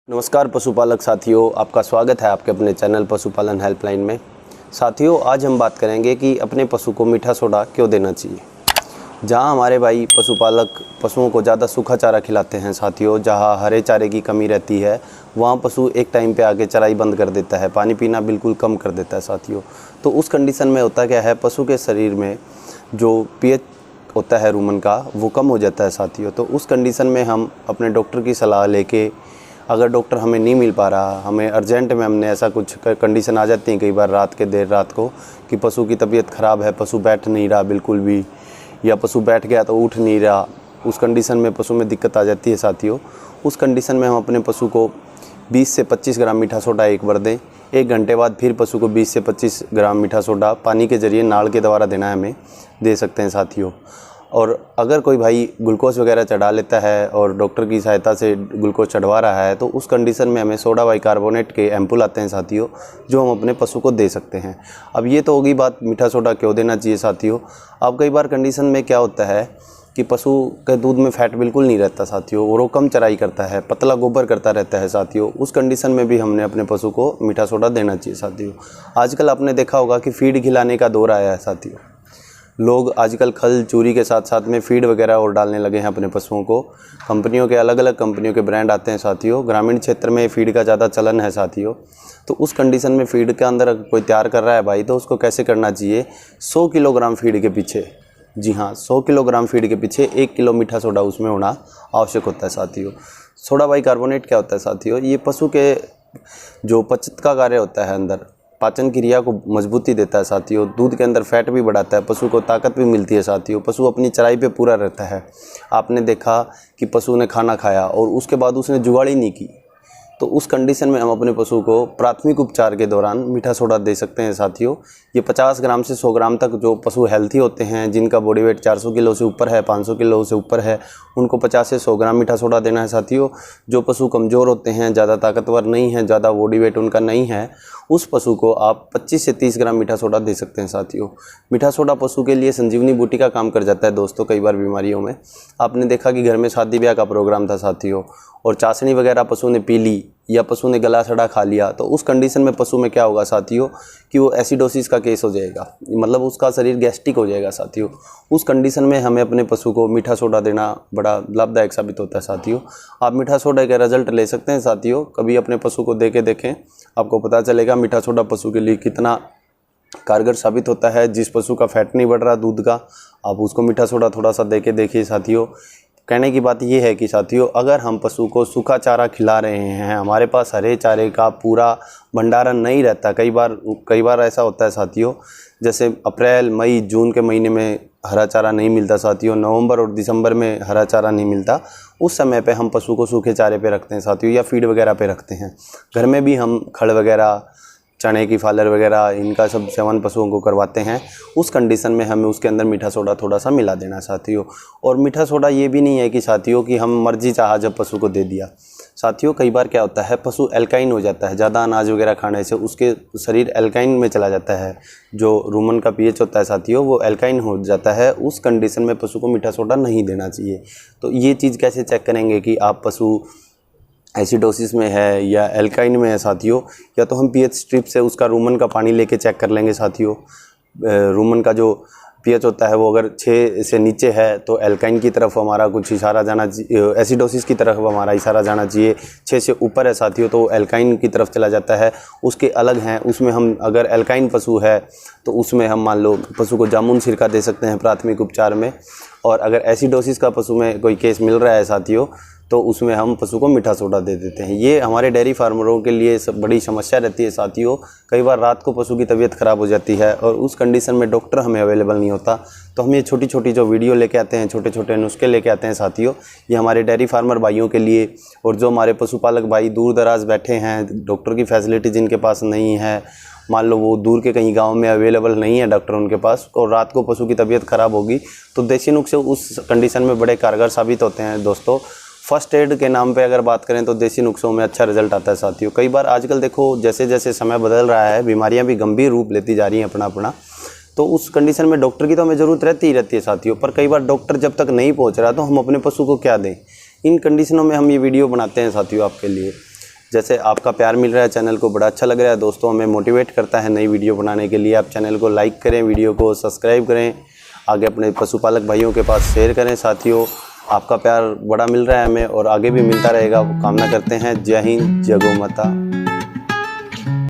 नमस्कार पशुपालक साथियों, आपका स्वागत है आपके अपने चैनल पशुपालन हेल्पलाइन में। साथियों, आज हम बात करेंगे कि अपने पशु को मीठा सोडा क्यों देना चाहिए। जहां हमारे भाई पशुपालक पशुओं को ज़्यादा सूखा चारा खिलाते हैं साथियों, जहां हरे चारे की कमी रहती है, वहां पशु एक टाइम पे आके चराई बंद कर देता है, पानी पीना बिल्कुल कम कर देता है साथियों। तो उस कंडीशन में होता क्या है, पशु के शरीर में जो पीएच होता है रूमन का, वो कम हो जाता है साथियों। तो उस कंडीशन में हम अपने डॉक्टर की सलाह लेके, अगर डॉक्टर हमें नहीं मिल पा रहा, हमें अर्जेंट में हमने ऐसा कुछ कंडीशन आ जाती है कई बार देर रात को कि पशु की तबीयत ख़राब है, पशु बैठ नहीं रहा बिल्कुल भी, या पशु बैठ गया तो उठ नहीं रहा, उस कंडीशन में पशु में दिक्कत आ जाती है साथियों। उस कंडीशन में हम अपने पशु को 20 से 25 ग्राम मीठा सोडा एक बार दें। 1 घंटे बाद फिर पशु को 20 से 25 ग्राम मीठा सोडा पानी के ज़रिए नाड़ के द्वारा देना है, हमें दे सकते हैं साथियों। और अगर कोई भाई ग्लूकोज वगैरह चढ़ा लेता है और डॉक्टर की सहायता से ग्लूकोज चढ़वा रहा है, तो उस कंडीशन में हमें सोडा बाइकार्बोनेट के एम्पुल आते हैं साथियों, जो हम अपने पशु को दे सकते हैं। अब ये तो होगी बात मीठा सोडा क्यों देना चाहिए साथियों। अब कई बार कंडीशन में क्या होता है कि पशु के दूध में फैट बिल्कुल नहीं रहता साथियों, और वो कम चराई करता है, पतला गोबर करता रहता है साथियों। उस कंडीशन में भी हमने अपने पशु को मीठा सोडा देना चाहिए साथियों। आजकल आपने देखा होगा कि फीड खिलाने का दौर आया है साथियों। लोग आजकल खल चूरी के साथ साथ में फीड वगैरह और डालने लगे हैं अपने पशुओं को। कंपनियों के अलग अलग कंपनियों के ब्रांड आते हैं साथियों। ग्रामीण क्षेत्र में फीड का ज़्यादा चलन है साथियों। तो उस कंडीशन में फीड के अंदर कोई तैयार कर रहा है भाई, तो उसको कैसे करना चाहिए, 100 किलोग्राम फीड के पीछे, जी हाँ 100 किलोग्राम फीड के पीछे 1 किलो मीठा सोडा उसमें होना आवश्यक होता है साथियों। सोडा बाइकार्बोनेट क्या होता है साथियों, ये पशु के जो पचत का कार्य होता है, अंदर पाचन क्रिया को मजबूती देता है साथियों। दूध के अंदर फैट भी बढ़ाता है, पशु को ताकत भी मिलती है साथियों। पशु अपनी चराई पे पूरा रहता है। आपने देखा कि पशु ने खाना खाया और उसके बाद उसने जुगाड़ी नहीं की, तो उस कंडीशन में हम अपने पशु को प्राथमिक उपचार के दौरान मीठा सोडा दे सकते हैं साथियों। ये 50 ग्राम से 100 ग्राम तक जो पशु हेल्थी होते हैं, जिनका बॉडी वेट 400 किलो से ऊपर है, 500 किलो से ऊपर है, उनको 50 से 100 ग्राम मीठा सोडा देना है साथियों। जो पशु कमज़ोर होते हैं, ज़्यादा ताकतवर नहीं है, ज़्यादा बॉडी वेट उनका नहीं है, उस पशु को आप 25 से 30 ग्राम मीठा सोडा दे सकते हैं साथियों। मीठा सोडा पशु के लिए संजीवनी बूटी का काम कर जाता है दोस्तों, कई बार बीमारियों में। आपने देखा कि घर में शादी ब्याह का प्रोग्राम था साथियों, और चाशनी वगैरह पशु ने पी ली या पशु ने गला सड़ा खा लिया, तो उस कंडीशन में पशु में क्या होगा साथियों कि वो एसिडोसिस का केस हो जाएगा, मतलब उसका शरीर गैस्ट्रिक हो जाएगा साथियों। उस कंडीशन में हमें अपने पशु को मीठा सोडा देना बड़ा लाभदायक साबित होता है साथियों। आप मीठा सोडा का रिजल्ट ले सकते हैं साथियों। कभी अपने पशु को दे के देखें, आपको पता चलेगा मीठा सोडा पशु के लिए कितना कारगर साबित होता है। जिस पशु का फैट नहीं बढ़ रहा दूध का, आप उसको मीठा सोडा थोड़ा सा दे के देखिए साथियों। कहने की बात यह है कि साथियों, अगर हम पशु को सूखा चारा खिला रहे हैं, हमारे पास हरे चारे का पूरा भंडारण नहीं रहता। कई बार ऐसा होता है साथियों, जैसे अप्रैल मई जून के महीने में हरा चारा नहीं मिलता साथियों, नवंबर और दिसंबर में हरा चारा नहीं मिलता, उस समय पे हम पशु को सूखे चारे पे रखते हैं साथियों, या फीड वगैरह पे रखते हैं। घर में भी हम खड़ वगैरह, चने की फालर वगैरह, इनका सब सेवन पशुओं को करवाते हैं। उस कंडीशन में हमें उसके अंदर मीठा सोडा थोड़ा सा मिला देना साथियों। और मीठा सोडा ये भी नहीं है कि साथियों कि हम मर्जी चाहा जब पशु को दे दिया साथियों। कई बार क्या होता है, पशु एल्काइन हो जाता है, ज़्यादा अनाज वगैरह खाने से उसके शरीर एल्काइन में चला जाता है। जो रूमन का पीएच होता है साथियों, वो एल्काइन हो जाता है। उस कंडीशन में पशु को मीठा सोडा नहीं देना चाहिए। तो ये चीज़ कैसे चेक करेंगे कि आप पशु एसिडोसिस में है या एल्काइन में है साथियों, या तो हम पीएच स्ट्रिप से उसका रूमन का पानी लेके चेक कर लेंगे साथियों। रूमन का जो पीएच होता है वो अगर 6 से नीचे है तो एल्काइन की तरफ हमारा कुछ इशारा जाना चाहिए, एसिडोसिस की तरफ हमारा इशारा जाना चाहिए। 6 से ऊपर है साथियों तो एल्काइन की तरफ चला जाता है। उसके अलग हैं, उसमें हम अगर एल्काइन पशु है तो उसमें हम मान लो पशु को जामुन सिरका दे सकते हैं प्राथमिक उपचार में। और अगर एसिडोसिस का पशु में कोई केस मिल रहा है साथियों, तो उसमें हम पशु को मीठा सोडा दे देते हैं। ये हमारे डेयरी फार्मरों के लिए बड़ी समस्या रहती है साथियों। कई बार रात को पशु की तबीयत ख़राब हो जाती है और उस कंडीशन में डॉक्टर हमें अवेलेबल नहीं होता, तो हम ये छोटी छोटी जो वीडियो लेके आते हैं, छोटे छोटे नुस्खे लेके आते हैं साथियों, ये हमारे डेयरी फार्मर भाइयों के लिए, और जो हमारे पशुपालक भाई दूर दराज बैठे हैं, डॉक्टर की फैसिलिटी जिनके पास नहीं है, मान लो वो दूर के कहीं गांव में अवेलेबल नहीं है डॉक्टर उनके पास, और रात को पशु की तबीयत ख़राब होगी, तो देसी नुस्खे उस कंडीशन में बड़े कारगर साबित होते हैं दोस्तों। फर्स्ट एड के नाम पे अगर बात करें तो देसी नुस्खों में अच्छा रिजल्ट आता है साथियों। कई बार आजकल देखो जैसे जैसे समय बदल रहा है, बीमारियां भी गंभीर रूप लेती जा रही हैं अपना, तो उस कंडीशन में डॉक्टर की तो हमें ज़रूरत रहती ही रहती है साथियों। पर कई बार डॉक्टर जब तक नहीं पहुंच रहा तो हम अपने पशु को क्या दें, इन कंडीशनों में हम ये वीडियो बनाते हैं साथियों आपके लिए। जैसे आपका प्यार मिल रहा है चैनल को, बड़ा अच्छा लग रहा है दोस्तों, हमें मोटिवेट करता है नई वीडियो बनाने के लिए। आप चैनल को लाइक करें, वीडियो को सब्सक्राइब करें, आगे अपने पशुपालक भाइयों के पास शेयर करें। साथियों, आपका प्यार बड़ा मिल रहा है हमें और आगे भी मिलता रहेगा, कामना करते हैं। जय हिंद, जय गौ माता।